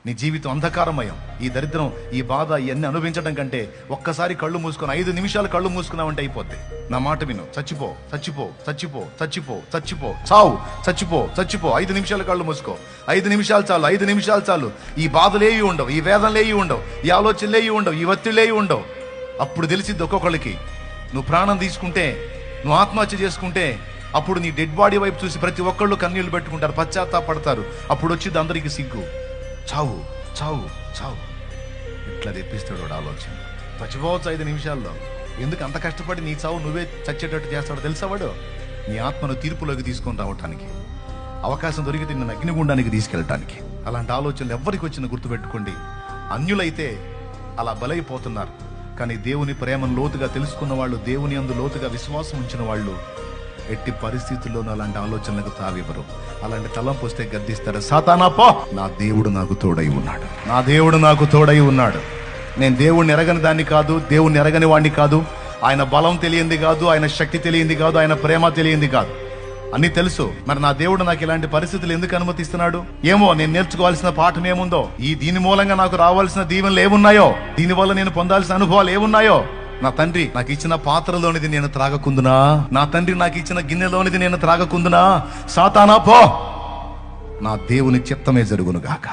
నీ జీవితం అంధకారమయం. ఈ దరిద్రం, ఈ బాధ, ఇవన్నీ అనుభవించడం కంటే ఒక్కసారి కళ్ళు మూసుకొని 5 నిమిషాలు కళ్ళు మూసుకున్నావంటే అయిపోద్ది. నా మాట విను. చచ్చిపో, చచ్చిపో, చచ్చిపో, చచ్చిపో, చచ్చిపో, చావు, చచ్చిపో, చచ్చిపో. 5 నిమిషాలు కళ్ళు మూసుకో. 5 నిమిషాలు చాలు, 5 నిమిషాలు చాలు. ఈ బాధలేవి ఉండవు, ఈ వేదనలేవి ఉండవు, ఈ ఆలోచనలేవి ఉండవు, ఈ ఒత్తిళ్ళేవి ఉండవు. అప్పుడు తెలిసిద్ది ఒక్కొక్కళ్ళకి, నువ్వు ప్రాణం తీసుకుంటే, నువ్వు ఆత్మహత్య చేసుకుంటే, అప్పుడు నీ డెడ్ బాడీ వైపు చూసి ప్రతి ఒక్కళ్ళు కన్నీళ్లు పెట్టుకుంటారు, పశ్చాత్తాపడతారు. అప్పుడు వచ్చింది అందరికీ సిగ్గు. చావు, చావు, చావు. ఇట్లా తెప్పిస్తాడు వాడు ఆలోచన. చచ్చిపోవచ్చు 5 నిమిషాల్లో. ఎందుకు అంత కష్టపడి నీ చావు నువ్వే చచ్చేటట్టు చేస్తాడో తెలుసా వాడు? నీ ఆత్మను తీర్పులోకి తీసుకొని రావటానికి, అవకాశం దొరికితే నిన్ను అగ్నిగుండానికి తీసుకెళ్ళటానికి. అలాంటి ఆలోచనలు ఎవరికి వచ్చినా గుర్తుపెట్టుకోండి. అన్యులైతే అలా బలైపోతున్నారు. కానీ దేవుని ప్రేమను లోతుగా తెలుసుకున్న వాళ్ళు, దేవుని యందు లోతుగా విశ్వాసం ఉంచిన వాళ్ళు ఎట్టి పరిస్థితుల్లోనూ అలాంటి ఆలోచనలకు తావివ్వరు. అలాంటి తలంపు వస్తే గద్దిస్తారు, సాతానా పో, నా దేవుడు నాకు తోడై ఉన్నాడు, నా దేవుడు నాకు తోడై ఉన్నాడు. నేను దేవుణ్ణి ఎరగని దాన్ని కాదు, దేవుణ్ణి ఎరగని వాడిని కాదు. ఆయన బలం తెలియంది కాదు, ఆయన శక్తి తెలియంది కాదు, ఆయన ప్రేమ తెలియంది కాదు, అన్ని తెలుసు. మరి నా దేవుడు నాకు ఇలాంటి పరిస్థితులు ఎందుకు అనుమతిస్తున్నాడు? ఏమో, నేను నేర్చుకోవాల్సిన పాఠం ఏముందో, దీని మూలంగా నాకు రావాల్సిన దీవెనలు ఏమున్నాయో, దీనివల్ల నేను పొందాల్సిన అనుభవాలు ఏమున్నాయో. నా తండ్రి నాకు ఇచ్చిన పాత్రలోనిది నేను త్రాగకుందునా, నా తండ్రి నాకు ఇచ్చిన గిన్నెలోనిది నేను త్రాగకుందునా. సాతానా పో, నా దేవుని చిత్తమే జరుగును గాక.